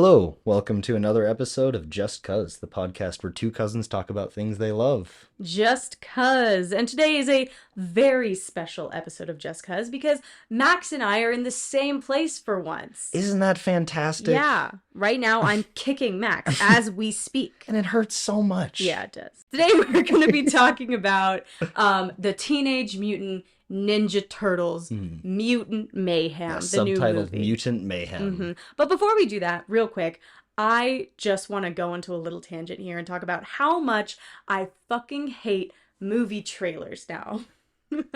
Hello, welcome to another episode of Just Cuz, the podcast where two cousins talk about things they love. Just Cuz. And today is a very special episode of Just Cuz because Max and I are in the same place for once. Isn't that fantastic? Yeah. Right now I'm kicking Max as we speak. And it hurts so much. Yeah, it does. Today we're going to be talking about the Teenage Mutant Ninja Turtles Mutant Mayhem, the new subtitled movie. Mutant Mayhem. But before we do that, real quick, I just want to go into a little tangent here and talk about how much I fucking hate movie trailers now.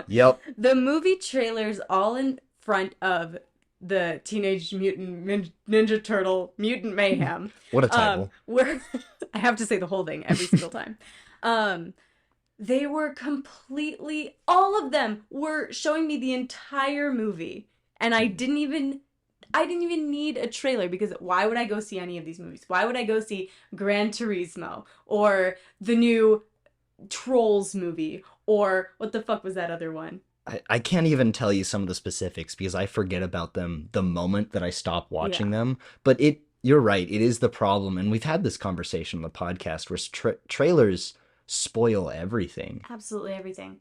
Yep. The movie trailers all in front of the Teenage Mutant Ninja Turtle Mutant Mayhem. What a title. Where I have to say the whole thing every single time. They were completely, all of them were showing me the entire movie. And I didn't even need a trailer because why would I go see any of these movies? Why would I go see Gran Turismo or the new Trolls movie or what the fuck was that other one? I can't even tell you some of the specifics because I forget about them the moment that I stop watching them. But you're right, it is the problem. And we've had this conversation on the podcast where trailers spoil everything. Absolutely everything.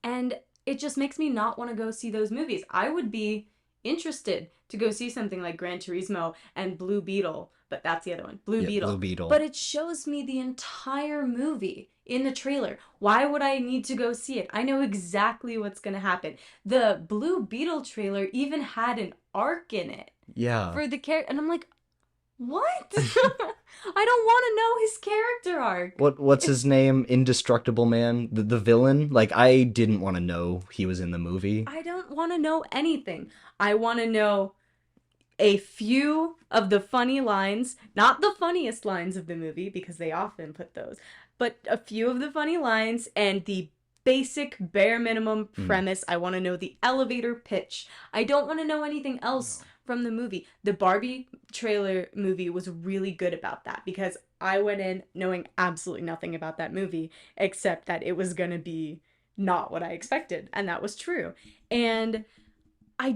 And it just makes me not want to go see those movies. I would be interested to go see something like Gran Turismo and Blue Beetle, but that's the other one, Blue Beetle. But it shows me the entire movie in the trailer. Why would I need to go see it? I know exactly what's going to happen. The Blue Beetle trailer even had an arc in it. Yeah. For the character, and I'm like, what? I don't want to know his character arc. What's his name? Indestructible Man? The villain? Like, I didn't want to know he was in the movie. I don't want to know anything. I want to know a few of the funny lines, not the funniest lines of the movie, because they often put those, but a few of the funny lines and the basic bare minimum premise. I want to know the elevator pitch. I don't want to know anything else from the movie. The Barbie trailer movie was really good about that because I went in knowing absolutely nothing about that movie except that it was going to be not what I expected, and that was true. And I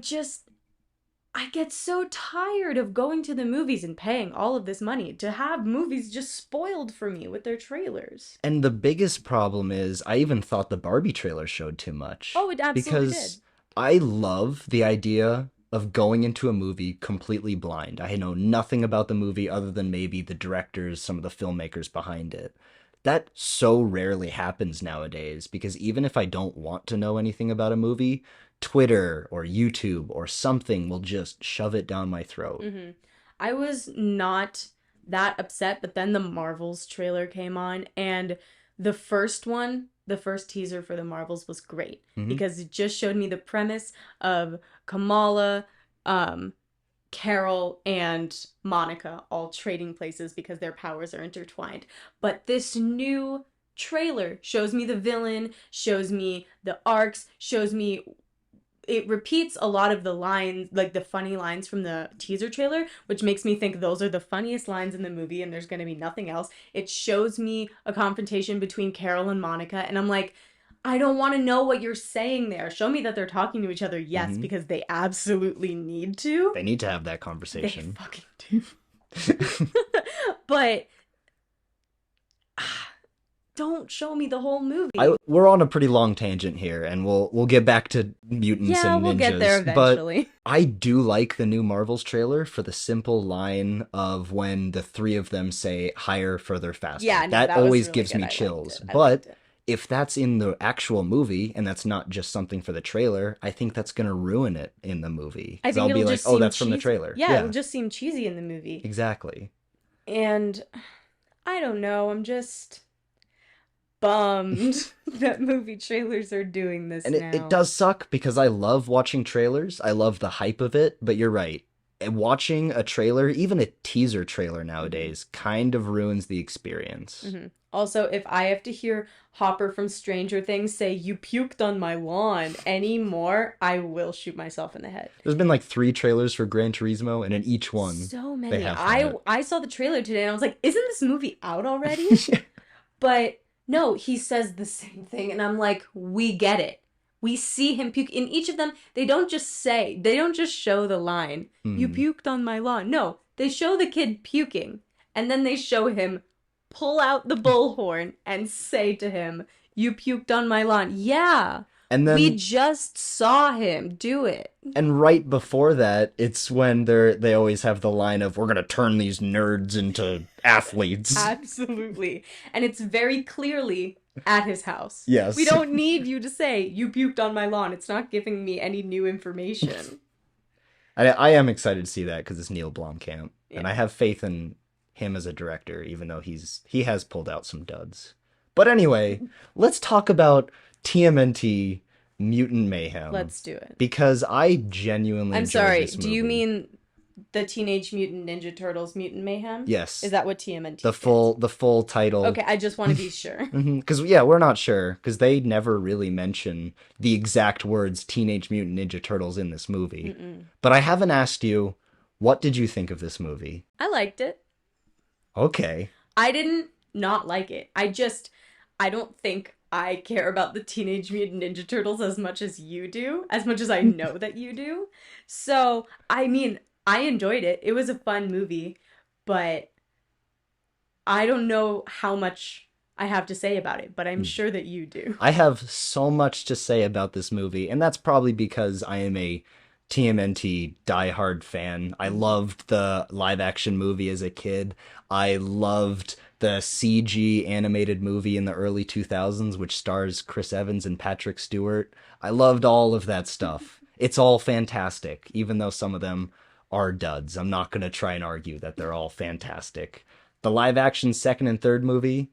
get so tired of going to the movies and paying all of this money to have movies just spoiled for me with their trailers. And the biggest problem is I even thought the Barbie trailer showed too much. Oh, it absolutely because did. I love the idea of going into a movie completely blind. I know nothing about the movie other than maybe the directors, some of the filmmakers behind it. That so rarely happens nowadays because even if I don't want to know anything about a movie, Twitter or YouTube or something will just shove it down my throat. I was not that upset, but then the Marvels trailer came on, and the first teaser for the Marvels was great because it just showed me the premise of Kamala, Carol, and Monica all trading places because their powers are intertwined. But this new trailer shows me the villain, shows me the arcs, it repeats a lot of the lines, like the funny lines from the teaser trailer, which makes me think those are the funniest lines in the movie and there's going to be nothing else. It shows me a confrontation between Carol and Monica, and I'm like, I don't want to know what you're saying there. Show me that they're talking to each other, yes, because they absolutely need to. They need to have that conversation. They fucking do. But don't show me the whole movie. We're on a pretty long tangent here, and we'll get back to mutants and ninjas. Yeah, we'll get there eventually. But I do like the new Marvels trailer for the simple line of when the three of them say higher, further, faster. Yeah, no, that was always really gives good. me I chills. liked it. If that's in the actual movie and that's not just something for the trailer, I think that's going to ruin it in the movie. I think I'll it'll be like, just oh, seem that's from the cheesy. trailer. Yeah, it'll just seem cheesy in the movie. Exactly. And I don't know, I'm just bummed that movie trailers are doing this and now. It does suck because I love watching trailers. I love the hype of it, but you're right. Watching a trailer, even a teaser trailer nowadays, kind of ruins the experience. Also, if I have to hear Hopper from Stranger Things say, "You puked on my lawn" anymore, I will shoot myself in the head. There's been like 3 trailers for Gran Turismo, and in each one, so many. they have done it. I saw the trailer today, and I was like, isn't this movie out already? But no, he says the same thing, and I'm like, we get it. We see him puke. In each of them, they don't just show the line, "You puked on my lawn." No, They show the kid puking, and then they show him pull out the bullhorn and say to him, "You puked on my lawn." Yeah. And We then just saw him do it. and right before that, it's when they always have the line of, "We're gonna turn these nerds into athletes." Absolutely. And it's very clearly at his house. Yes. We don't need you to say, "You puked on my lawn." It's not giving me any new information. I am excited to see that because it's Neil Blomkamp, and Yeah. I have faith in him as a director, even though he has pulled out some duds. But anyway, let's talk about TMNT Mutant Mayhem. Let's do it. Because I genuinely I'm enjoyed sorry, this do you movie. mean the Teenage Mutant Ninja Turtles Mutant Mayhem? Yes. Is that what TMNT the full title? Okay, I just want to be sure. Because we're not sure because they never really mention the exact words Teenage Mutant Ninja Turtles in this movie. But I haven't asked you, what did you think of this movie? I liked it. Okay. I didn't not like it. I don't think I care about the Teenage Mutant Ninja Turtles as much as you do, as much as I know that you do. So, I mean, I enjoyed it. It was a fun movie, but I don't know how much I have to say about it, but I'm sure that you do. I have so much to say about this movie, and that's probably because I am a TMNT diehard fan. I loved the live action movie as a kid. I loved the CG animated movie in the early 2000s, which stars Chris Evans and Patrick Stewart. I loved all of that stuff. It's all fantastic, even though some of them are duds. I'm not going to try and argue that they're all fantastic. The live action second and third movie,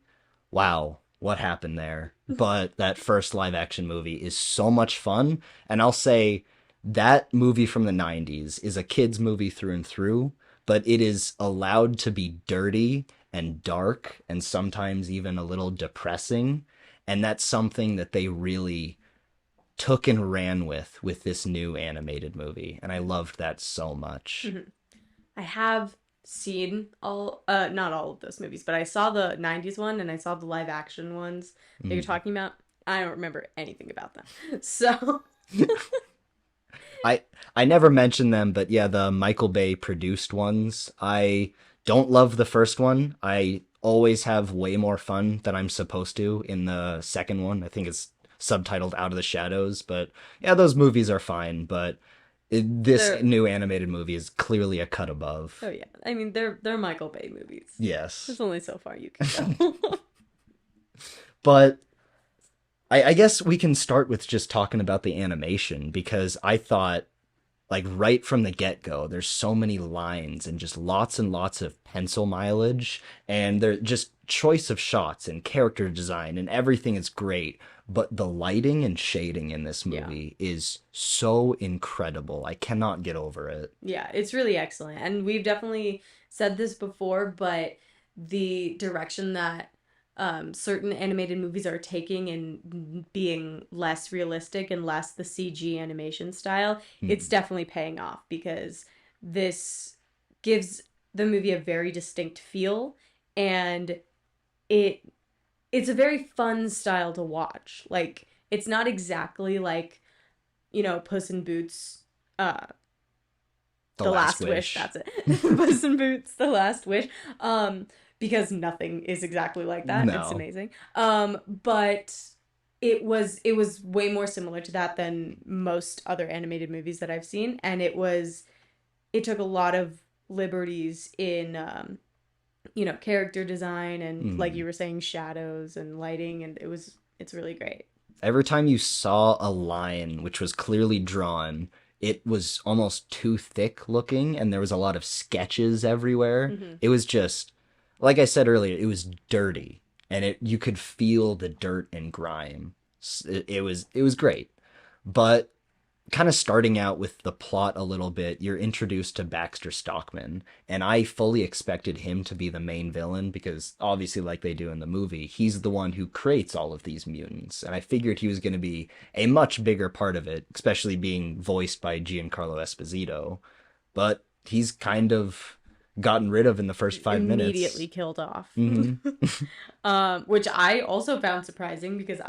wow, what happened there? But that first live action movie is so much fun. And I'll say that movie from the 90s is a kid's movie through and through, but it is allowed to be dirty and dark and sometimes even a little depressing. And that's something that they really took and ran with this new animated movie. And I loved that so much. I have seen not all of those movies, but I saw the 90s one and I saw the live action ones that you're talking about. I don't remember anything about them. So I never mentioned them, but yeah, the Michael Bay produced ones. I don't love the first one. I always have way more fun than I'm supposed to in the second one. I think it's subtitled Out of the Shadows, but yeah, those movies are fine, but this new animated movie is clearly a cut above. Oh yeah. I mean they're Michael Bay movies. Yes. There's only so far you can go. But I guess we can start with just talking about the animation because I thought, like, right from the get-go, there's so many lines and lots of pencil mileage, and they're just choice of shots and character design and everything is great. But the lighting and shading in this movie is so incredible. I cannot get over it. Yeah, it's really excellent. And we've definitely said this before, but the direction that certain animated movies are taking and being less realistic and less the CG animation style, it's definitely paying off because this gives the movie a very distinct feel, and it's a very fun style to watch. Like, it's not exactly like, Puss in Boots, The Last Wish. That's it. Puss in Boots, The Last Wish. Because nothing is exactly like that. No. It's amazing. But it was way more similar to that than most other animated movies that I've seen, and it took a lot of liberties in character design and like you were saying, shadows and lighting, and it's really great. Every time you saw a line which was clearly drawn, it was almost too thick looking and there was a lot of sketches everywhere. It was just, like I said earlier, it was dirty and you could feel the dirt and grime. It was great. But kind of starting out with the plot a little bit, you're introduced to Baxter Stockman, and I fully expected him to be the main villain because obviously, like they do in the movie, he's the one who creates all of these mutants, and I figured he was going to be a much bigger part of it, especially being voiced by Giancarlo Esposito, but he's kind of gotten rid of in the first 5 minutes. Immediately killed off. Which I also found surprising because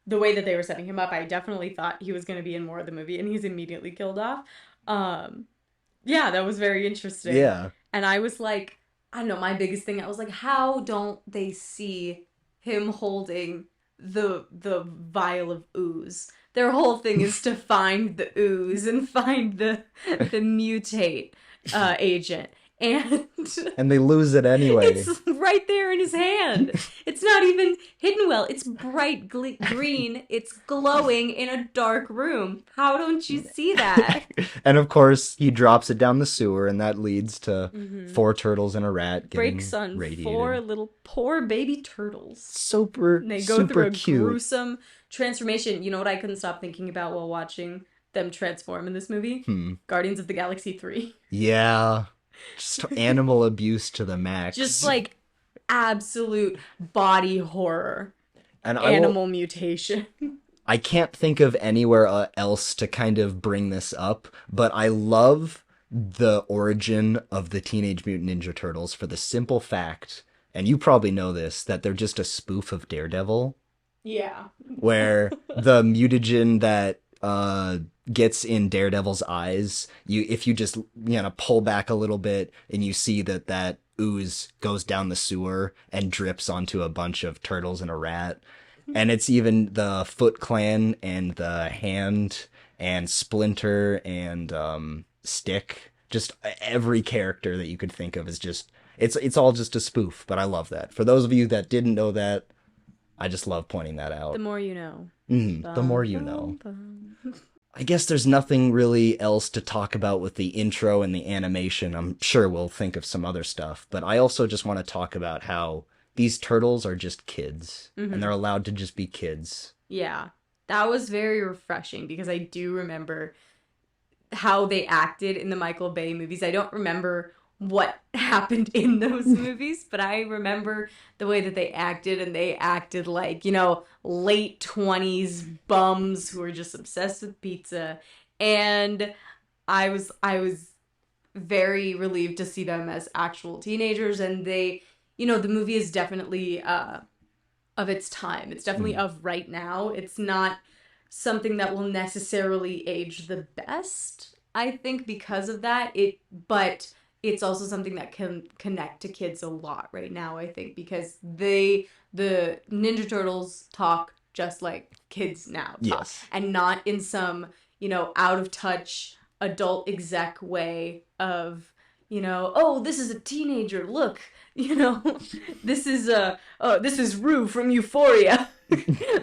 the way that they were setting him up, I definitely thought he was going to be in more of the movie, and he's immediately killed off. Yeah, that was very interesting. Yeah. And I was like, I don't know, my biggest thing, I was like, how don't they see him holding the vial of ooze? Their whole thing is to find the ooze and find the mutate agent. And And they lose it anyway. it's right there in his hand. It's not even hidden well. It's bright green. It's glowing in a dark room. How don't you see that? And of course, he drops it down the sewer, and that leads to Mm-hmm. 4 turtles and a rat getting Breaks on radiated. 4 little poor baby turtles. Super, And they go super through a cute. gruesome transformation. You know what I couldn't stop thinking about while watching them transform in this movie? Guardians of the Galaxy 3. Yeah. Just animal abuse to the max. Just like absolute body horror. And Animal mutation. I can't think of anywhere else to kind of bring this up, but I love the origin of the Teenage Mutant Ninja Turtles for the simple fact, and you probably know this, that they're just a spoof of Daredevil. Yeah. Where the mutagen that gets in Daredevil's eyes, if you just pull back a little bit and you see that ooze goes down the sewer and drips onto a bunch of turtles and a rat. And it's even the Foot Clan and the Hand and Splinter and Stick. Just every character that you could think of is just it's all just a spoof. But I love that. For those of you that didn't know that, I just love pointing that out. The more you know. The more you know. I guess there's nothing really else to talk about with the intro and the animation. I'm sure we'll think of some other stuff. But I also just want to talk about how these turtles are just kids. And they're allowed to just be kids. Yeah. That was very refreshing because I do remember how they acted in the Michael Bay movies. I don't remember what happened in those movies, but I remember the way that they acted, and they acted like, late 20s bums who were just obsessed with pizza. And I was very relieved to see them as actual teenagers, and they, the movie is definitely of its time. It's definitely of right now. It's not something that will necessarily age the best, I think, because of that. But it's also something that can connect to kids a lot right now, I think, because the Ninja Turtles talk just like kids now talk. Yes. And not in some, out of touch adult exec way of, oh, this is a teenager, look, this is Rue from Euphoria.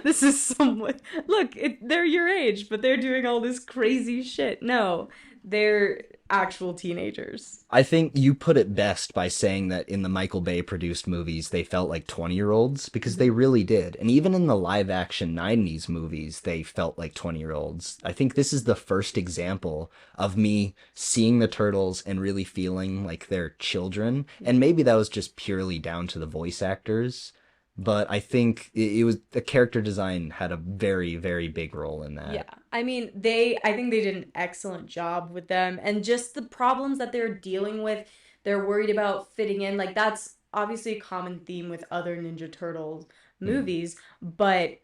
This is someone, look, they're your age, but they're doing all this crazy shit. No, they're actual teenagers. I think you put it best by saying that in the Michael Bay produced movies, they felt like 20-year-olds, because they really did. And even in the live action 90s movies, they felt like 20-year-olds. I think this is the first example of me seeing the Turtles and really feeling like they're children. And maybe that was just purely down to the voice actors. But I think it was the character design had a very, very big role in that. Yeah. I mean, I think they did an excellent job with them, and just the problems that they're dealing with, they're worried about fitting in. Like, that's obviously a common theme with other Ninja Turtles movies, but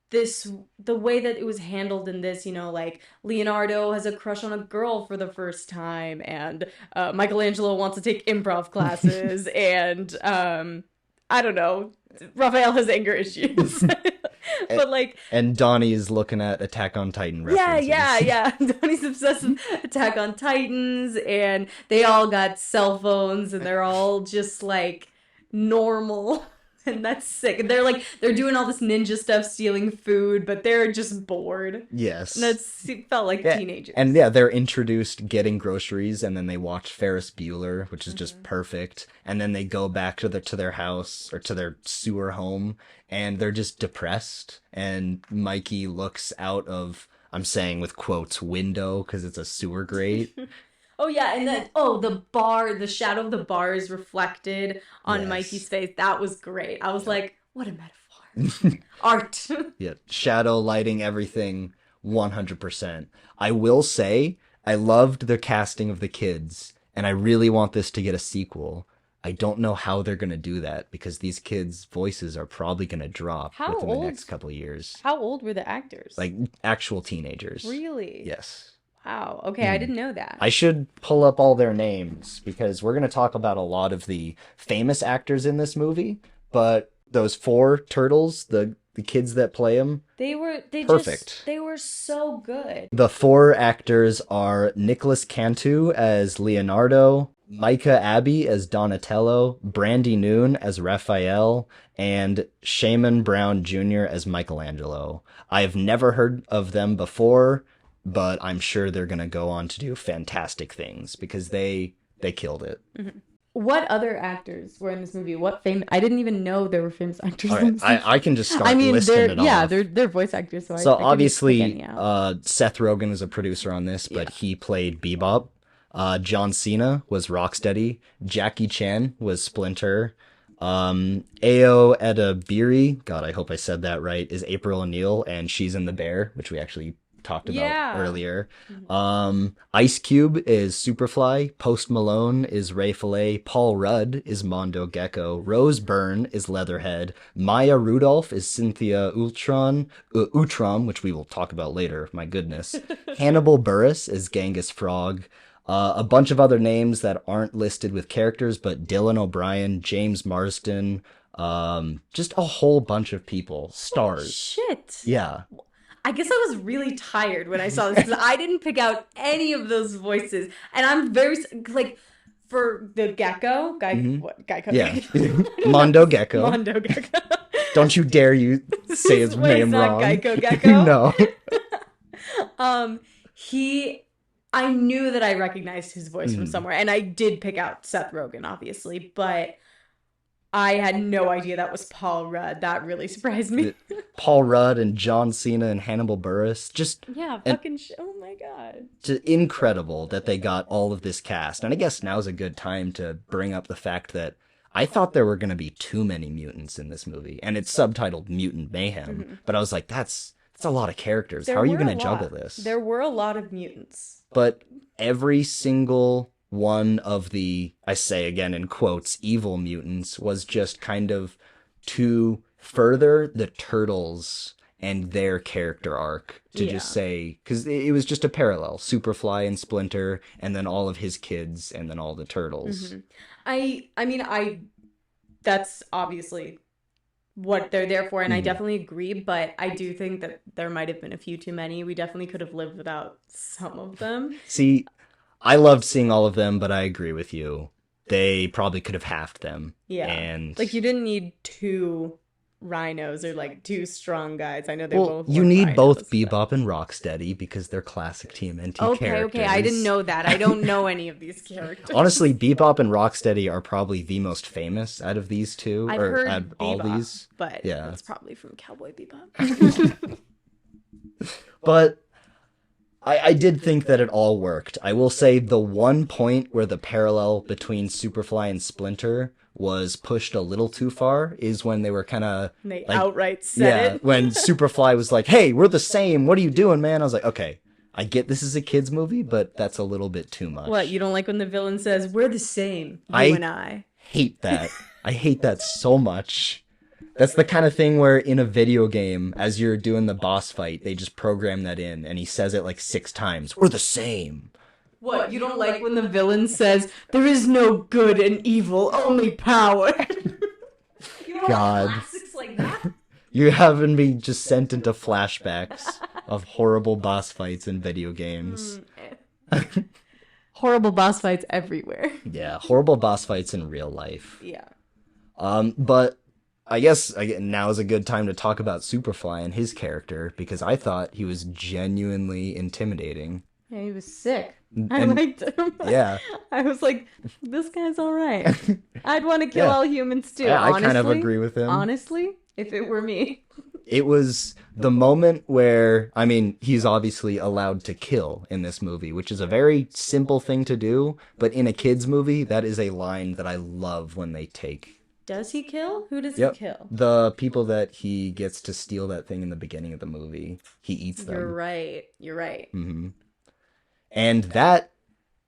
the way that it was handled in this, like Leonardo has a crush on a girl for the first time, and Michelangelo wants to take improv classes, and I don't know, Raphael has anger issues. But like, and Donnie is looking at Attack on Titan references. Yeah. Donnie's obsessed with Attack on Titans, and they all got cell phones, and they're all just like normal, and that's sick. And they're doing all this ninja stuff, stealing food, but they're just bored. Yes, and it felt like teenagers. And yeah, they're introduced getting groceries, and then they watch Ferris Bueller, which is just perfect. And then they go back to their house or to their sewer home, and they're just depressed. And Mikey looks out of, I'm saying with quotes, window, because it's a sewer grate. Oh yeah, and then the shadow of the bar is reflected on Mikey's face. That was great. I was like, what a metaphor. Art. Yeah, shadow lighting everything 100%. I will say I loved the casting of the kids, and I really want this to get a sequel. I don't know how they're going to do that, because these kids' voices are probably going to drop within the next couple of years. How old were the actors? Like actual teenagers. Really? Yes. Wow. Okay, I didn't know that. I should pull up all their names because we're going to talk about a lot of the famous actors in this movie, but those four turtles, the kids that play them, perfect. They were so good. The four actors are Nicholas Cantu as Leonardo, Micah Abbey as Donatello, Brandy Noon as Raphael, and Shaman Brown Jr. as Michelangelo. I've never heard of them before, but I'm sure they're going to go on to do fantastic things because they killed it. Mm-hmm. What other actors were in this movie? I didn't even know there were famous actors All in right, this movie. I can just start listing it off. They're voice actors. So I obviously, Seth Rogen is a producer on this, but he played Bebop. John Cena was Rocksteady. Jackie Chan was Splinter. Ayo Edebiri, God, I hope I said that right, is April O'Neil, and she's in The Bear, which we actually talked about earlier. Ice Cube is Superfly. Post Malone is Ray Fillet. Paul Rudd is Mondo Gecko. Rose Byrne is Leatherhead. Maya Rudolph is Cynthia Utrom, which we will talk about later. My goodness. Hannibal Buress is Genghis Frog. A bunch of other names that aren't listed with characters, but Dylan O'Brien, James Marsden, just a whole bunch of people, stars. Shit. Yeah. I guess I was really tired when I saw this because I didn't pick out any of those voices, and I'm very like for the gecko guy. Mm-hmm. What gecko? Yeah, Mondo Gecko. Mondo Gecko. Don't you dare you say his name wrong. Geico Gecko. No. I knew that I recognized his voice from somewhere, and I did pick out Seth Rogen, obviously, but I had no idea that was Paul Rudd. That really surprised me. Paul Rudd and John Cena and Hannibal Buress. Oh my god. Just incredible that they got all of this cast. And I guess now's a good time to bring up the fact that I thought there were going to be too many mutants in this movie, and it's subtitled Mutant Mayhem, but I was like, that's a lot of characters. How are you going to juggle this? There were a lot of mutants. But every single one of the, I say again in quotes, evil mutants was just kind of to further the Turtles and their character arc to just say, because it was just a parallel, Superfly and Splinter, and then all of his kids, and then all the Turtles. Mm-hmm. That's obviously what they're there for, and I definitely agree, but I do think that there might have been a few too many. We definitely could have lived without some of them. See, I loved seeing all of them, but I agree with you. They probably could have halved them. Yeah. And like, you didn't need two rhinos or like two strong guys. I know they both you need rhinos, both Bebop and Rocksteady because they're classic TMNT characters. Okay, I didn't know that. I don't know any of these characters. Honestly, Bebop and Rocksteady are probably the most famous out of these two. I've heard out of all these. But yeah, it's probably from Cowboy Bebop. But I did think that it all worked. I will say the one point where the parallel between Superfly and Splinter was pushed a little too far is when they were kind of outright said it. When Superfly was like, "Hey, we're the same. What are you doing, man?" I was like, "Okay, I get this is a kid's movie, but that's a little bit too much." What, you don't like when the villain says, "We're the same, you and I"? Hate that. I hate that so much. That's the kind of thing where in a video game, as you're doing the boss fight, they just program that in, and he says it like 6 times. We're the same. What, you don't like when the villain says, "There is no good and evil, only power"? You don't God. like classics like that? You're having me just sent into flashbacks of horrible boss fights in video games. Horrible boss fights everywhere. Yeah, horrible boss fights in real life. Yeah. But I guess now is a good time to talk about Superfly and his character, because I thought he was genuinely intimidating. Yeah, he was sick. I liked him. Yeah. I was like, this guy's all right. I'd want to kill all humans too. Yeah, honestly, I kind of agree with him. Honestly, if it were me. It was the moment where, I mean, he's obviously allowed to kill in this movie, which is a very simple thing to do, but in a kid's movie, that is a line that I love when they take. Does he kill? Who does he kill? The people that he gets to steal that thing in the beginning of the movie. He eats them. You're right. Mm-hmm. And that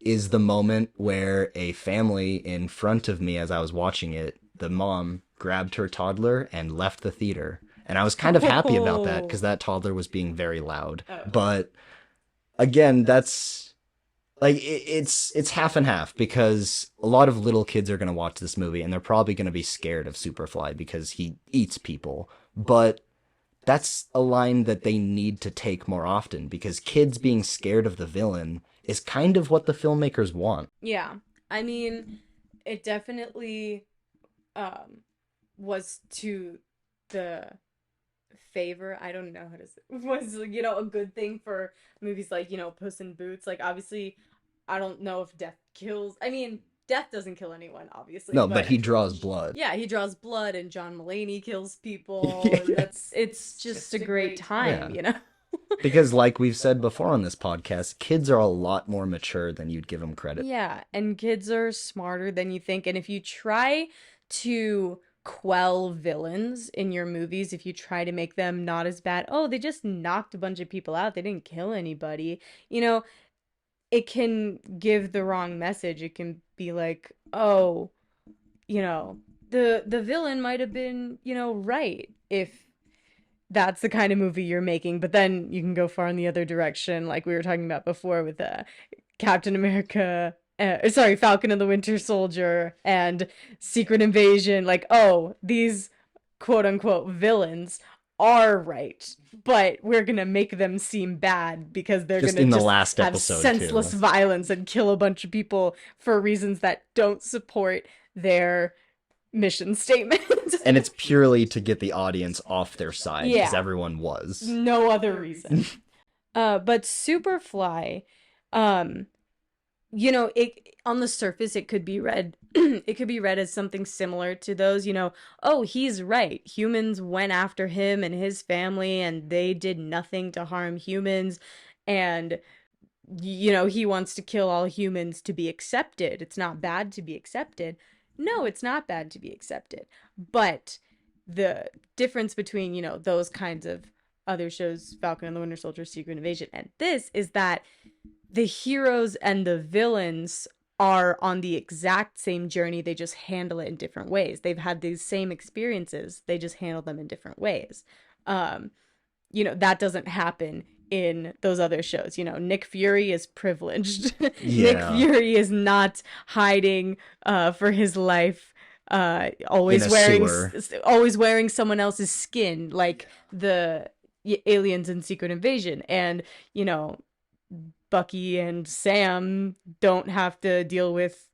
is the moment where a family in front of me, as I was watching it, the mom grabbed her toddler and left the theater. And I was kind of happy about that because that toddler was being very loud. Oh. But again, that's like it's half and half because a lot of little kids are going to watch this movie and they're probably going to be scared of Superfly because he eats people. But that's a line that they need to take more often because kids being scared of the villain is kind of what the filmmakers want. Yeah. I mean, it definitely um was to the favor. I don't know how to say was, a good thing for movies like, Puss in Boots. Like, obviously, I don't know if death kills. I mean, death doesn't kill anyone, obviously, No, but but he draws blood. yeah, he draws blood and John Mulaney kills people, and Yeah. it's just a great time, Yeah. you know? Because, like we've said before on this podcast, kids are a lot more mature than you'd give them credit. Yeah, and kids are smarter than you think. And if you try to quell villains in your movies, if you try to make them not as bad, oh, they just knocked a bunch of people out, they didn't kill anybody, it can give the wrong message. It can be like, oh, you know, the villain might have been, right if that's the kind of movie you're making, but then you can go far in the other direction, like we were talking about before with Captain America, sorry, Falcon and the Winter Soldier and Secret Invasion. Like, oh, these quote unquote villains are right, but we're gonna make them seem bad because they're Just gonna in the just last have episode, senseless too. violence and kill a bunch of people for reasons that don't support their mission statement. And it's purely to get the audience off their side because Yeah, everyone was. no other reason. But Superfly, um, it on the surface it could be read it could be read as something similar to those, oh, he's right. Humans went after him and his family and they did nothing to harm humans, and he wants to kill all humans to be accepted. It's not bad to be accepted. No, it's not bad to be accepted. But the difference between, those kinds of other shows, Falcon and the Winter Soldier, Secret Invasion, and this is that the heroes and the villains are on the exact same journey. They just handle it in different ways. They've had these same experiences. They just handle them in different ways. Um, that doesn't happen in those other shows. Nick Fury is privileged. Nick Yeah. Fury is not hiding for his life. In a sewer. Always wearing someone else's skin, like the aliens in Secret Invasion, and Bucky and Sam don't have to deal with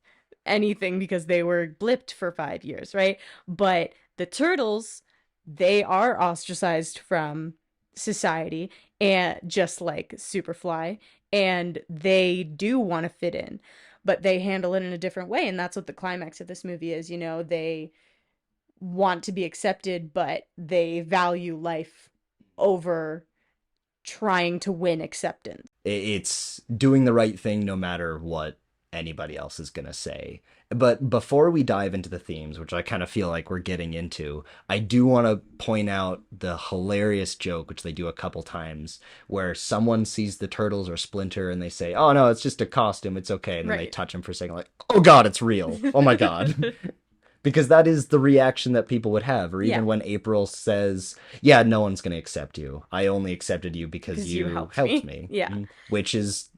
anything because they were blipped for 5 years, right? But the turtles, they are ostracized from society, and just like Superfly, and they do want to fit in, but they handle it in a different way. And that's what the climax of this movie is. They want to be accepted, but they value life over trying to win acceptance. It's doing the right thing no matter what anybody else is going to say. But before we dive into the themes, which I kind of feel like we're getting into, I do want to point out the hilarious joke, which they do a couple times, where someone sees the turtles or Splinter and they say, oh no, it's just a costume, it's okay. And then they Right. touch him for a second, like, oh god, it's real. Oh my god. Because that is the reaction that people would have. Or even Yeah. when April says, yeah, no one's going to accept you. I only accepted you because Because you you helped helped me. me. Yeah. Which is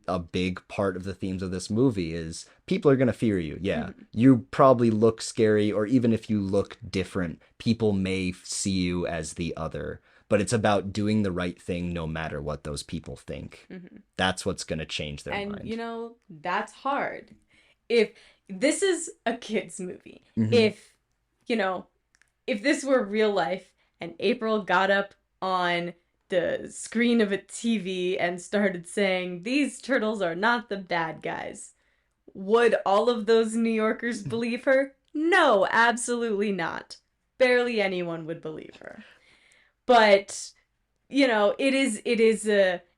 a big part of the themes of this movie is people are going to fear you. Yeah. Mhm. You probably look scary, or even if you look different, people may see you as the other. But it's about doing the right thing no matter what those people think. Mhm. That's what's going to change their And mind. that's hard. If this is a kids movie, Mhm. if this were real life and April got up on the screen of a TV and started saying, these turtles are not the bad guys, would all of those New Yorkers believe her? No, absolutely not. Barely anyone would believe her. But it is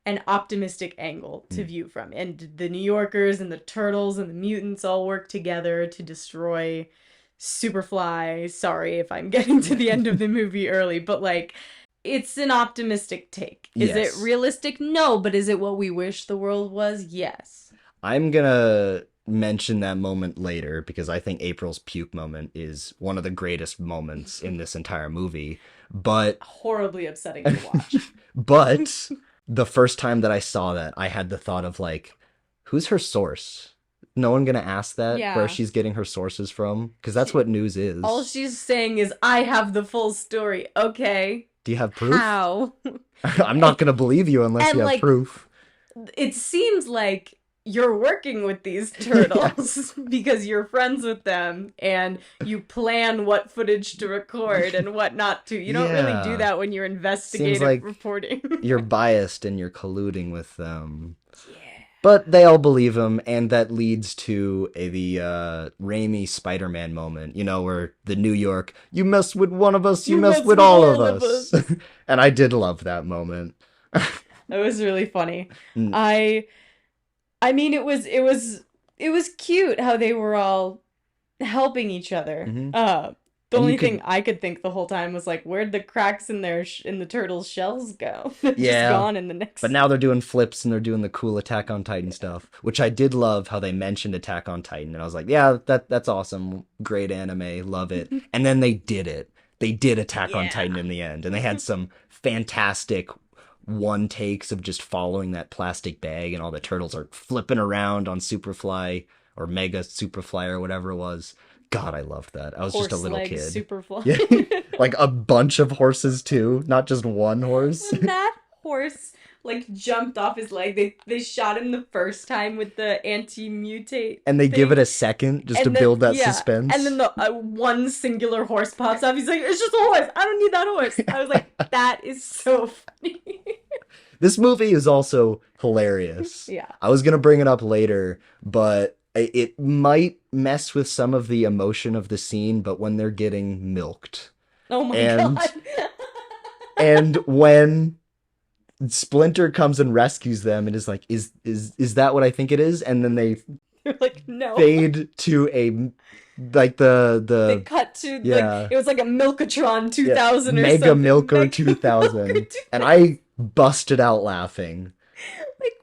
an optimistic angle to view from, and the New Yorkers and the turtles and the mutants all work together to destroy Superfly. Sorry if I'm getting to the end of the movie early, but like, it's an optimistic take. Is Yes. it realistic? No, but is it what we wish the world was? Yes. I'm gonna mention that moment later because I think April's puke moment is one of the greatest moments in this entire movie. But Horribly upsetting to watch. but The first time that I saw that, I had the thought of like, who's her source? No one gonna ask that where Yeah. she's getting her sources from? Because that's She what news all is. she's saying is I have the full story. Okay. Do you have proof? How? I'm not gonna believe you unless you And have like proof. it seems like you're working with these Yeah. turtles because you're friends with them and you plan what footage to record and what not to. You don't really do Yeah. that when you're Seems investigative like reporting. you're biased and you're colluding with them. Yeah. But they all believe him, and that leads to the Raimi Spider-Man moment, where the New York, you mess with one of us, you You mess mess with with all of all of us. us. And I did love that moment. That was really funny. Mm, I I mean it was cute how they were all helping each other. hmm The And you only thing could, I could think the whole time was like, where'd the cracks in in the turtles' shells go? They're just yeah. gone in the But next. now they're doing flips and they're doing the cool Attack on Titan stuff, which I did love how they mentioned Attack on Titan. And I was like, yeah, that's awesome. Great anime. Love it. And then they did it. They did Attack on Yeah. Titan in the end. And they had some fantastic one takes of just following that plastic bag and all the turtles are flipping around on Superfly or Mega Superfly or whatever it was. God, I loved that. I was just a Horse little legs, kid. Yeah. superfly. Like a bunch of horses too, not just one horse. When that horse like jumped off his leg, they shot him the first time with the anti-mutate And they give it thing. a second just to And then build that yeah, and then suspense. the one singular horse pops up. He's like, "It's just a horse. I don't need that horse." I was like, "That is so funny." This movie is also hilarious. Yeah. I was gonna bring it up later, but it might mess with some of the emotion of the scene. But when they're getting milked, Oh my and god. and when Splinter comes and rescues them, and is like, "Is that what I think it is?" And then they You're like, no. fade to a like They the cut to like yeah it was like a Milkatron yeah 2000 or Mega something. Milker Mega Milker 2000, 2000. and I busted out laughing. Like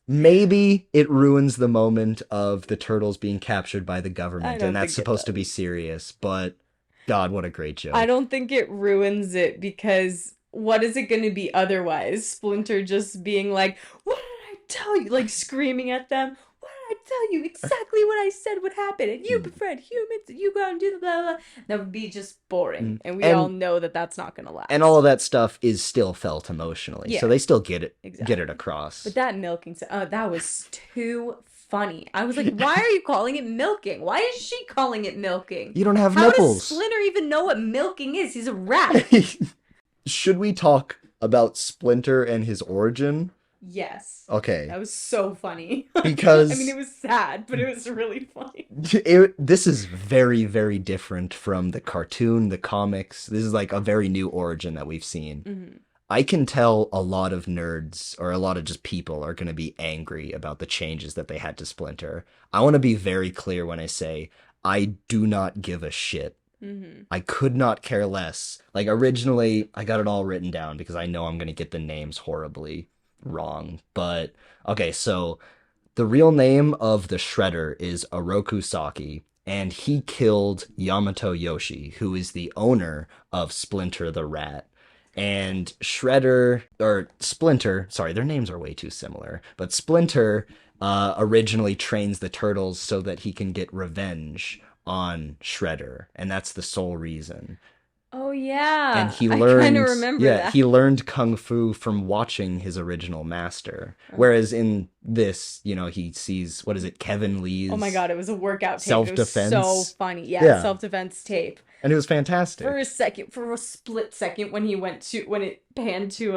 Maybe it ruins the moment of the turtles being captured by the I government, and don't that's think it supposed to be does. serious, but God, what a great I joke. don't think it ruins it because what is it going to be otherwise? Splinter just being like, "What did I tell you?" Like screaming at them. What did I tell you? Exactly what I said would happen. And you Mm, befriend humans. And you go out and do the blah, blah, blah. That would be just boring. mm. And we all And know that that's not going to all of last. that stuff is still felt emotionally, so Yeah, they still get it exactly. across. But that milking, that was too funny. I was like, why are you calling it milking? Why is she calling it milking? You don't have How does nipples. Splinter even know what milking is? He's a rat. Should we talk about Splinter and his origin? Yes. Okay, That was so funny. I mean, because it was sad, but it was really funny. this is very, very different from the cartoon, the comics. This is like a very new origin that we've seen. Hmm. I can tell a lot of nerds or a lot of just people are going to be angry about the changes that they had to Splinter. I want to be very clear when I say I do not give a shit. Hmm. I could not care less. Like originally, I got it all written down because I know I'm going to get the names horribly wrong. But okay, so the real name of the Shredder is Oroku Saki, and he killed Yamato Yoshi, who is the owner of Splinter the Rat. And Shredder, or Splinter, sorry, their names are way too similar, but Splinter originally trains the turtles so that he can get revenge on Shredder, and that's the sole reason. Oh, And yeah. he I kind of learned, remember yeah, that. he learned kung fu from watching his original master. Oh. Whereas in this, he sees, what is it, Kevin Oh my Lee's god, it was a workout tape. It was so self-defense. funny. Yeah, Yeah, self-defense tape. and it was For a fantastic. second, for a split second, when it panned to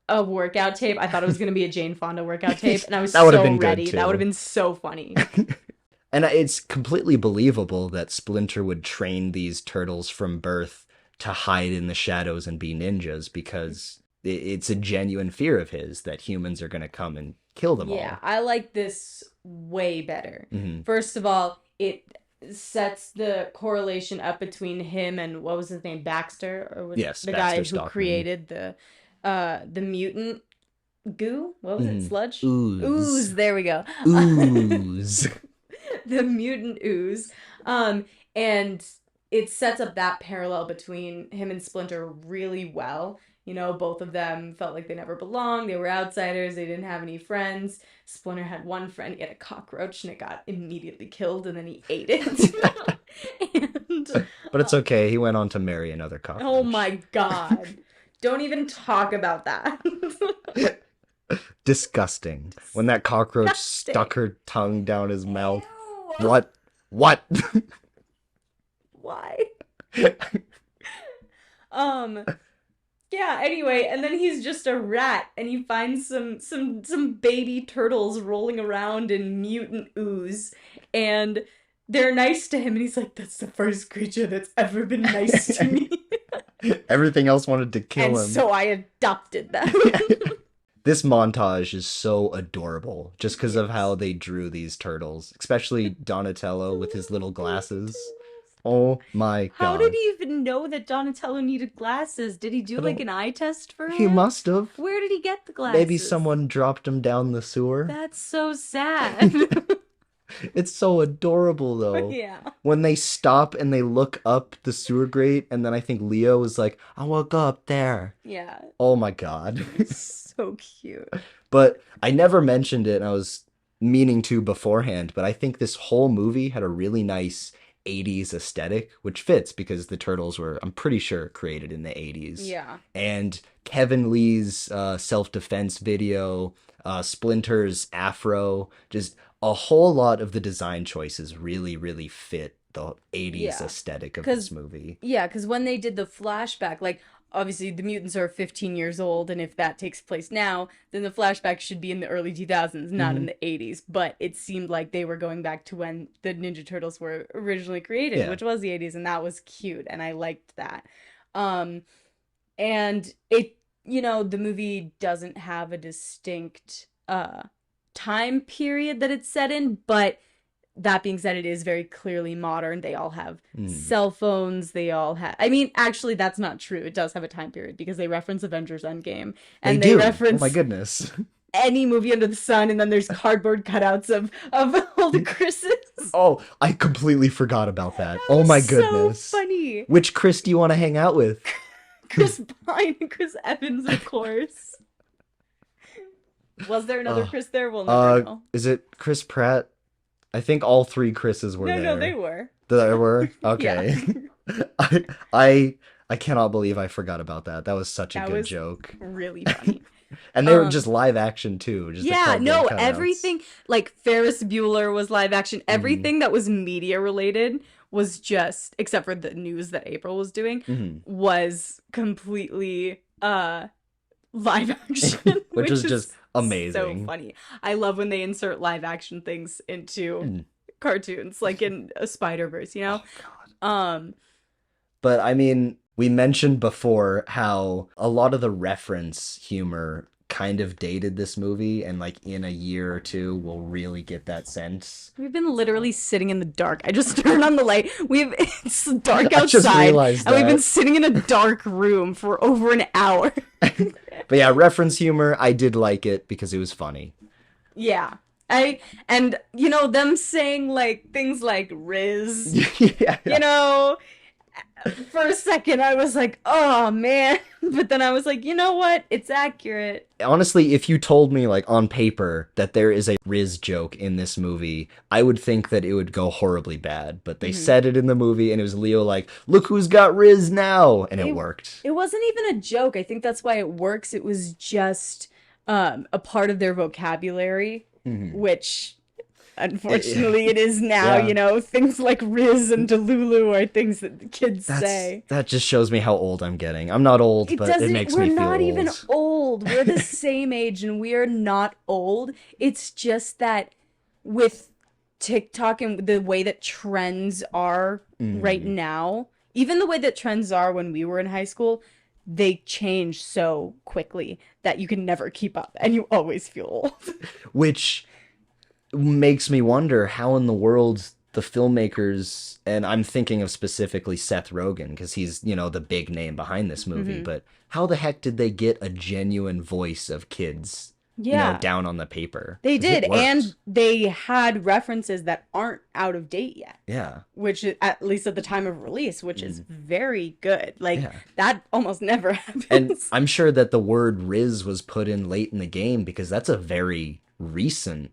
a workout tape, I thought it was gonna be a Jane Fonda workout tape, and I was That would have so been good ready. That would have too. been so funny. And it's completely believable that Splinter would train these turtles from birth to hide in the shadows and be ninjas because it's a genuine fear of his that humans are going to come and kill them Yeah, all. I like this way better. Hmm First of all, it sets the correlation up between him and what was his name, Baxter, or Yes, the Baxter guy who Stockman. created the mutant goo. What was it? Hmm Sludge? Ooze. Ooze. There we go. Ooze. The mutant ooze. And it sets up that parallel between him and Splinter really well Both of them felt like they never belonged. They were outsiders. They didn't have any friends. Splinter had one friend. He had a cockroach, and it got immediately killed, and then he ate it. and But it's okay. He went on to marry another cockroach. Oh my god. Don't even talk about that. Disgusting. When that cockroach Disgusting. stuck her tongue down his mouth. Ew. What? Why? Yeah, anyway, and then he's just a rat and he finds some baby turtles rolling around in mutant ooze and they're nice to him and he's like, that's the first creature that's ever been nice to me. Everything else wanted to kill him. And so I adopted them. This montage is so adorable just because of how they drew these turtles, especially Donatello with his little glasses. Oh my god. How did he even know that Donatello needed glasses? Did he do like an eye test for him? He must have. Where did he get the glasses? Maybe someone dropped him down the sewer. That's so sad. It's so adorable though. Yeah. When they stop and they look up the sewer grate, and then I think Leo is like, I will go up there. Yeah. Oh my god. So cute. But I never mentioned it, and I was meaning to beforehand, but I think this whole movie had a really nice 80s aesthetic, which fits because the turtles were, I'm pretty sure, created in the 80s. Yeah. And Kevin Lee's self-defense video, Splinter's afro, just a whole lot of the design choices really, really fit the 80s aesthetic of this movie. Yeah, because when they did the flashback, like, obviously the mutants are 15 years old, and if that takes place now, then the flashback should be in the early 2000s, not in the 80s. But it seemed like they were going back to when the Ninja Turtles were originally created, which was the 80s, and that was cute, and I liked that. And it, the movie doesn't have a distinct time period that it's set in, but that being said, it is very clearly modern. They all have cell phones. They all have... I mean, actually, that's not true. It does have a time period because they reference Avengers Endgame. And they reference... Oh my goodness. Any movie under the sun, and then there's cardboard cutouts of all the Chris's. Oh, I completely forgot about that. Oh my goodness. So funny. Which Chris do you want to hang out with? Chris Pine and Chris Evans, of course. Was there another Chris there? We'll never know. Is it Chris Pratt? I think all three Chris's were there. No, they were. They were? Okay. I cannot believe I forgot about that. That was such a good joke. Really funny. And they were just live action too. Just everything, like Ferris Bueller was live action. Everything that was media related was just, except for the news that April was doing, was completely live action. which was just amazing. So funny. I love when they insert live action things into cartoons, like in a Spider-Verse, Oh, God. But I mean, we mentioned before how a lot of the reference humor kind of dated this movie, and like in a year or two we'll really get that sense. We've been literally sitting in the dark. I just turned on the light. It's dark outside, and we've been sitting in a dark room for over an hour. But yeah, reference humor, I did like it because it was funny. Yeah. Them saying like things like Riz, for a second I was like, oh man, but then I was like, you know what, it's accurate. Honestly, if you told me like on paper that there is a Riz joke in this movie, I would think that it would go horribly bad, but they said it in the movie and it was Leo like, look who's got Riz now, and it worked. It wasn't even a joke. I think that's why it works. It was just a part of their vocabulary, which unfortunately it is now. Things like Riz and Delulu are things that the kids say. That just shows me how old I'm getting. I'm not old, but it makes me feel old. We're not even old. We're the same age and we are not old. It's just that with TikTok and the way that trends are right now, even the way that trends are when we were in high school, they change so quickly that you can never keep up and you always feel old. Which makes me wonder how in the world the filmmakers, and I'm thinking of specifically Seth Rogen because he's, the big name behind this movie, but how the heck did they get a genuine voice of kids Yeah. down on the paper. They 'Cause it did, works. and they had references that aren't out of date yet. Yeah. Which, at least at the time of release, which is very good. Like, Yeah. that almost never happens. And I'm sure that the word Riz was put in late in the game because that's a very recent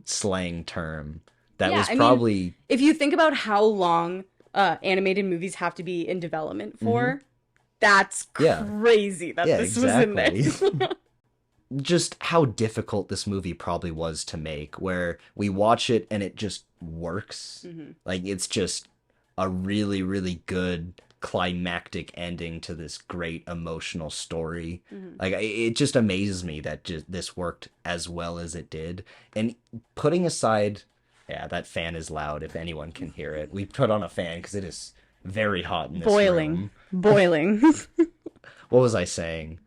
slang term. That was probably... if you think about how long animated movies have to be in development for, that's crazy that this was in there. Just how difficult this movie probably was to make, where we watch it and it just works. Like, it's just a really, really good climactic ending to this great emotional story. Like, it just amazes me that this worked as well as it did. And putting aside... Yeah, that fan is loud if anyone can hear it. We put on a fan because it is very hot in this room. Boiling. What was I saying?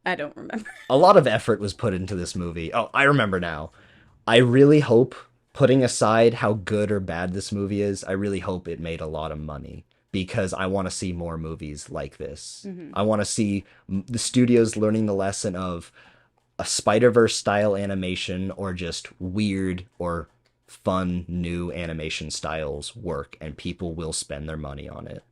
I don't remember. A lot of effort was put into this movie. Oh, I remember now. I really hope, putting aside how good or bad this movie is, I really hope it made a lot of money. Because I want to see more movies like this. I want to see the studios learning the lesson of a Spider-Verse style animation or just weird or fun new animation styles work, and people will spend their money on it.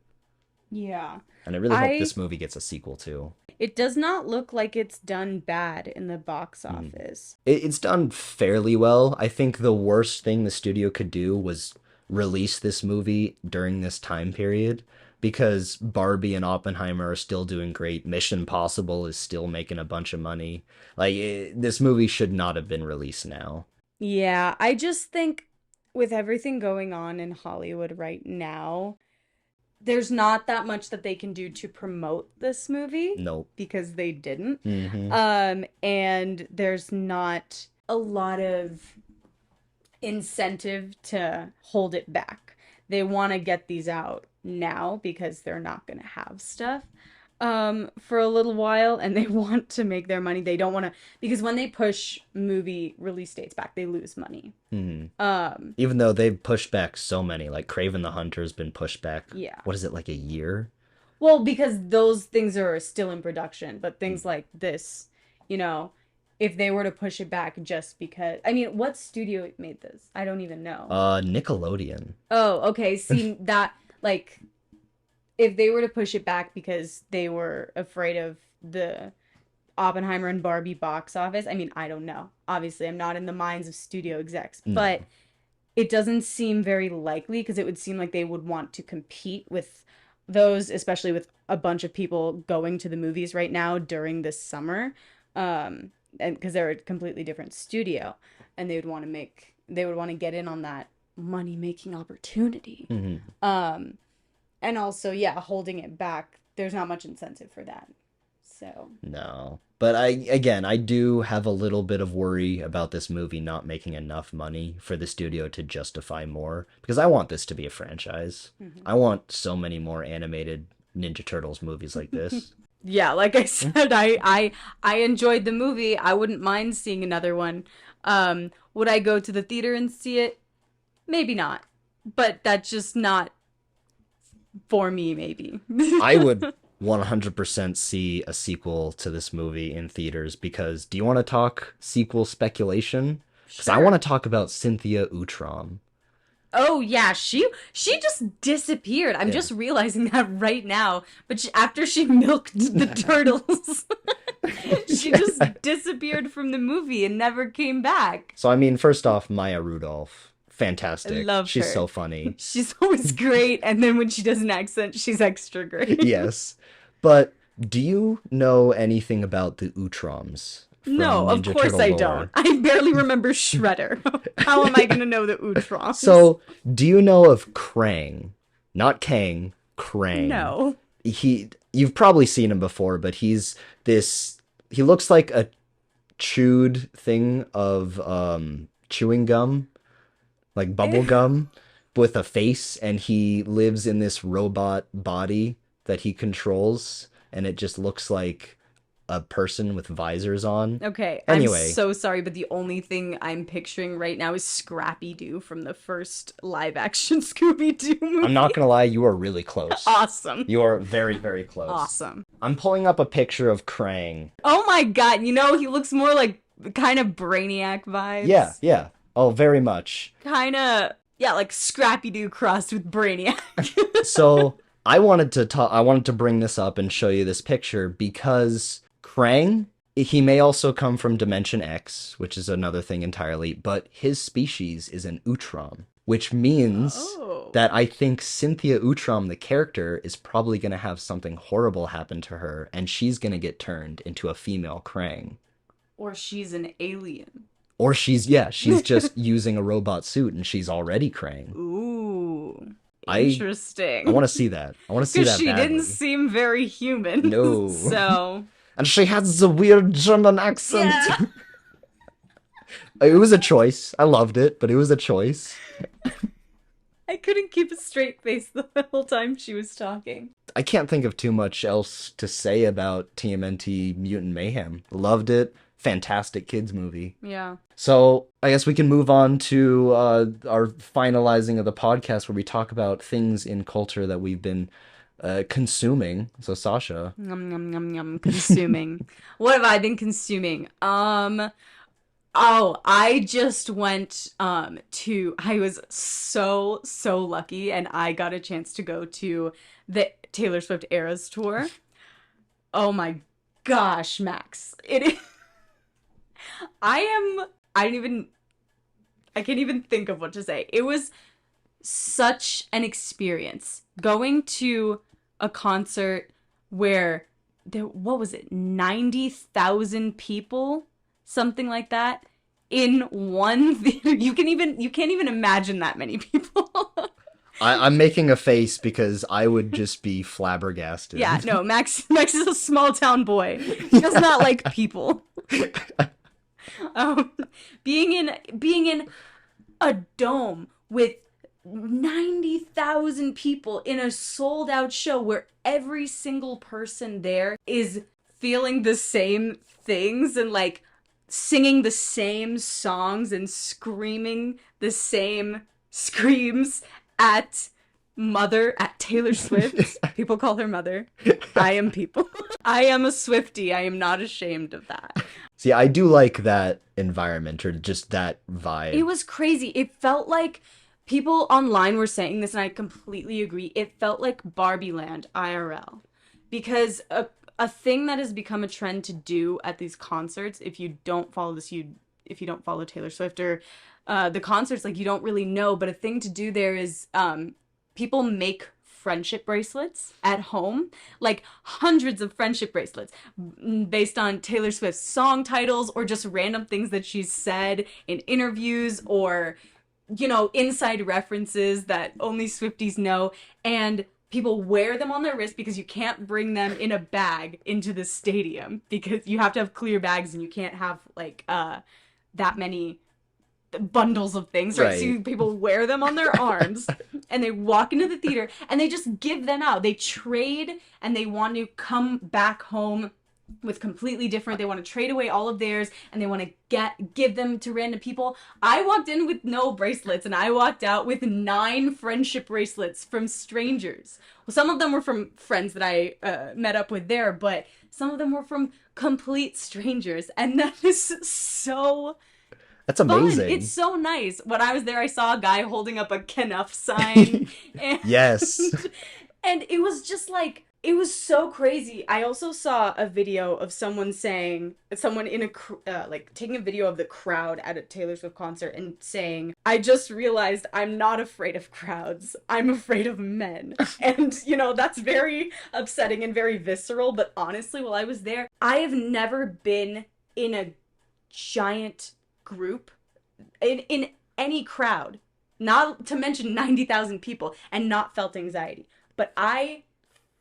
Yeah. And I really hope this movie gets a sequel too. It does not look like it's done bad in the box office. It's done fairly well. I think the worst thing the studio could do was release this movie during this time period, because Barbie and Oppenheimer are still doing great. Mission Impossible is still making a bunch of money. Like, this movie should not have been released now. Yeah, I just think with everything going on in Hollywood right now, there's not that much that they can do to promote this movie. Nope. Because they didn't. And there's not a lot of incentive to hold it back. They want to get these out now because they're not going to have stuff for a little while, and they want to make their money. They don't want to, because when they push movie release dates back, they lose money. Even though they've pushed back so many, like Kraven the Hunter's been pushed back. Yeah. What is it, like a year? Well, because those things are still in production, but things like this, if they were to push it back just because... I mean, what studio made this? I don't even know. Nickelodeon. Oh, okay. See, that, like, if they were to push it back because they were afraid of the Oppenheimer and Barbie box office, I mean, I don't know. Obviously, I'm not in the minds of studio execs, but it doesn't seem very likely, because it would seem like they would want to compete with those, especially with a bunch of people going to the movies right now during this summer. And because they're a completely different studio, and they would want to get in on that money-making opportunity. And also, yeah, holding it back, there's not much incentive for that. So no, but I do have a little bit of worry about this movie not making enough money for the studio to justify more, because I want this to be a franchise. I want so many more animated Ninja Turtles movies like this. Yeah, like I said, I enjoyed the movie. I wouldn't mind seeing another one. Would I go to the theater and see it? Maybe not. But that's just not for me, maybe. I would 100% see a sequel to this movie in theaters, because do you want to talk sequel speculation? Because I want to talk about Cynthia Utrom. Oh, yeah, she just disappeared. I'm just realizing that right now. But after she milked the turtles, she just disappeared from the movie and never came back. So, I mean, first off, Maya Rudolph. Fantastic. I love She's her. So funny. She's always great, and then when she does an accent, she's extra great. Yes. But do you know anything about the Utroms? No, of Ninja course Turtle I lore? don't. I barely remember Shredder. How am I going to know the Utroms? So, do you know of Krang? Not Kang, Krang. No. You've probably seen him before, but he looks like a chewed thing of chewing gum, like bubble gum, with a face, and he lives in this robot body that he controls, and it just looks like a person with visors on. Okay, anyway. I'm so sorry, but the only thing I'm picturing right now is Scrappy-Doo from the first live-action Scooby-Doo movie. I'm not gonna lie, you are really close. Awesome. You are very, very close. Awesome. I'm pulling up a picture of Krang. Oh my god, he looks more like kind of Brainiac vibes. Yeah, yeah. Oh, very much. Kind of, yeah, like Scrappy-Doo crossed with Brainiac. So I wanted to bring this up and show you this picture because Krang, he may also come from Dimension X, which is another thing entirely, but his species is an Utrom, which means Oh. that I think Cynthia Utrom, the character, is probably going to have something horrible happen to her, and she's going to get turned into a female Krang. Or she's an alien. Or she's just using a robot suit and she's already Krang. Ooh. I Interesting. want to see that. I want to see Because that she badly. didn't seem very human. No. So. And she has the weird German accent. Yeah. It was a choice. I loved it, but it was a choice. I couldn't keep a straight face the whole time she was talking. I can't think of too much else to say about TMNT Mutant Mayhem. Loved it. Fantastic kids movie. Yeah. So I guess we can move on to our finalizing of the podcast where we talk about things in culture that we've been consuming. So Sasha. Yum, yum, yum, yum. Consuming. What have I been consuming? Oh, I just went I was so lucky and I got a chance to go to the Taylor Swift Eras tour. Oh my gosh, Max. It is I can't even think of what to say. It was such an experience going to a concert where what was it, 90,000 people, something like that, in one theater. You can't even imagine that many people. I'm making a face because I would just be flabbergasted. Yeah, no, Max is a small town boy. He does not like people. Being in a dome with 90,000 people in a sold out show where every single person there is feeling the same things and like singing the same songs and screaming the same screams at Taylor Swift. People call her mother. I am people. I am a Swiftie. I am not ashamed of that. See, I do like that environment or just that vibe. It was crazy. It felt like people online were saying this, and I completely agree. It felt like Barbie Land IRL. Because a thing that has become a trend to do at these concerts, if you don't follow Taylor Swift or the concerts, like, you don't really know, but a thing to do there is people make friendship bracelets at home, like hundreds of friendship bracelets based on Taylor Swift's song titles or just random things that she's said in interviews or, you know, inside references that only Swifties know. And people wear them on their wrist because you can't bring them in a bag into the stadium because you have to have clear bags and you can't have like that many bundles of things, right? So people wear them on their arms and they walk into the theater and they just give them out. They trade and they want to come back home with completely different. They want to trade away all of theirs and they want to give them to random people. I walked in with no bracelets and I walked out with 9 friendship bracelets from strangers. Well, some of them were from friends that I met up with there, but some of them were from complete strangers, and that is so That's amazing. fun. It's so nice. When I was there, I saw a guy holding up a Knuff sign. And, Yes. And it was just like, it was so crazy. I also saw a video of someone in taking a video of the crowd at a Taylor Swift concert and saying, "I just realized I'm not afraid of crowds. I'm afraid of men." And, you know, that's very upsetting and very visceral. But honestly, while I was there, I have never been in a giant group in any crowd, not to mention 90,000 people, and not felt anxiety. But I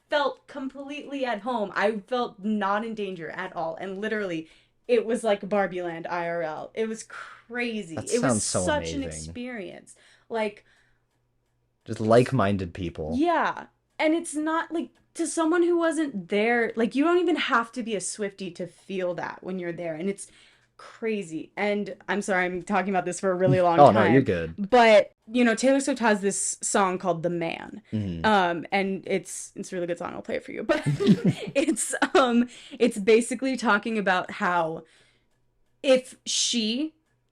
felt completely at home. I felt not in danger at all. And literally, it was like Barbie Land IRL. It was crazy. That It was sounds so such an amazing. experience. Like, Just like-minded people. yeah. And it's not like, to someone who wasn't there, like, you don't even have to be a Swiftie to feel that when you're there. And it's crazy. And I'm sorry, I'm talking about this for a really long time. Oh, no, you're good. But, you know, Taylor Swift has this song called The Man. Mhm. And it's a really good song. I'll play it for you. But it's basically talking about how if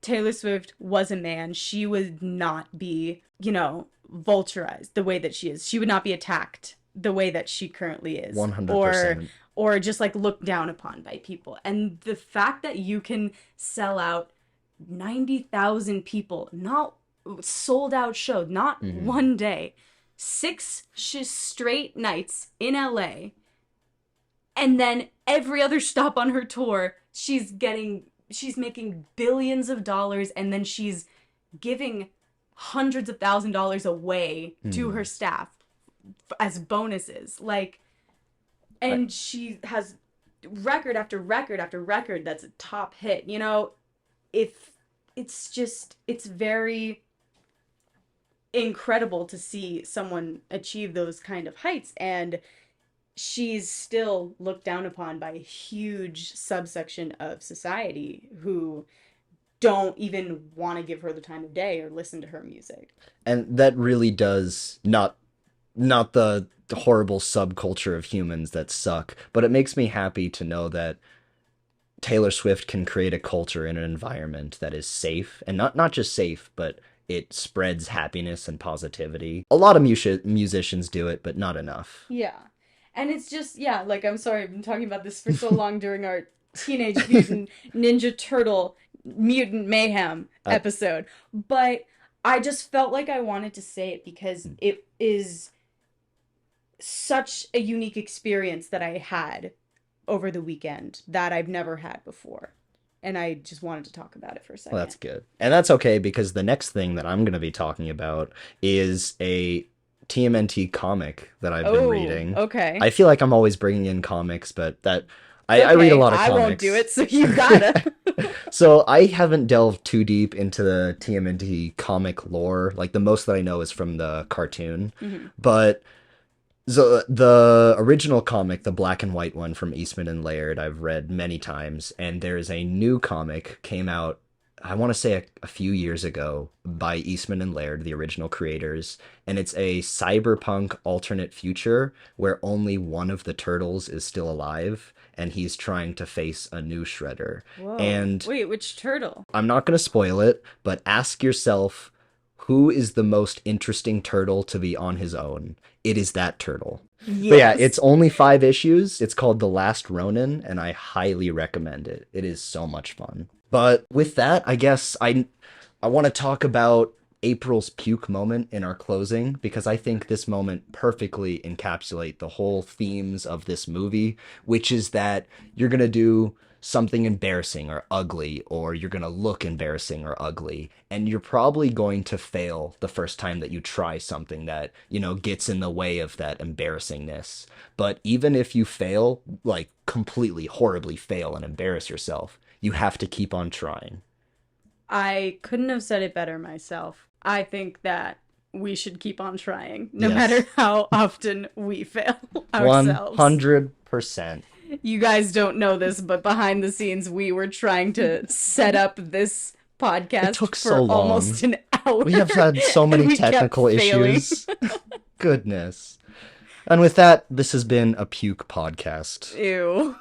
Taylor Swift, was a man, she would not be, vulturized the way that she is. She would not be attacked the way that she currently is. Or 100%. just like looked down upon by people. And the fact that you can sell out 90,000 people, not sold out show, not one day, 6 straight nights in LA, and then every other stop on her tour, she's making billions of dollars, and then she's giving hundreds of $1,000s away to her staff as bonuses. Like, and she has record after record after record that's a top hit. If it's very incredible to see someone achieve those kind of heights, and she's still looked down upon by a huge subsection of society who don't even want to give her the time of day or listen to her music. And that really does not the horrible subculture of humans that suck, but it makes me happy to know that Taylor Swift can create a culture in an environment that is safe, and not just safe, but it spreads happiness and positivity. A lot of musicians do it, but not enough. Yeah. And it's just, yeah, like, I'm sorry, I've been talking about this for so long during our Teenage Mutant Ninja Turtle Mutant Mayhem episode. But I just felt like I wanted to say it because it is such a unique experience that I had over the weekend that I've never had before. And I just wanted to talk about it for a second. Well, that's good. And that's okay, because the next thing that I'm going to be talking about is a TMNT comic that I've been reading. Okay. I feel like I'm always bringing in comics, but I read a lot of comics. I won't do it, so you gotta. So I haven't delved too deep into the TMNT comic lore. Like, the most that I know is from the cartoon. But so the original comic, the black and white one from Eastman and Laird, I've read many times, and there's a new comic came out, I want to say a few years ago, by Eastman and Laird, the original creators, and it's a cyberpunk alternate future where only one of the turtles is still alive, and he's trying to face a new Shredder. Whoa. And wait, which turtle? I'm not going to spoil it, but ask yourself, who is the most interesting turtle to be on his own? It is that turtle. Yes. But yeah, it's only 5 issues. It's called The Last Ronin, and I highly recommend it. It is so much fun. But with that, I guess I want to talk about April's puke moment in our closing, because I think this moment perfectly encapsulates the whole themes of this movie, which is that you're going to do something embarrassing or ugly, or you're going to look embarrassing or ugly, and you're probably going to fail the first time that you try something that, gets in the way of that embarrassingness. But even if you fail, like completely horribly fail and embarrass yourself, you have to keep on trying. I couldn't have said it better myself. I think that we should keep on trying, no matter how often we fail ourselves. 100%. You guys don't know this, but behind the scenes, we were trying to set up this podcast it took for so long. Almost an hour. We have had so many technical issues. Goodness. And with that, this has been a puke podcast. Ew.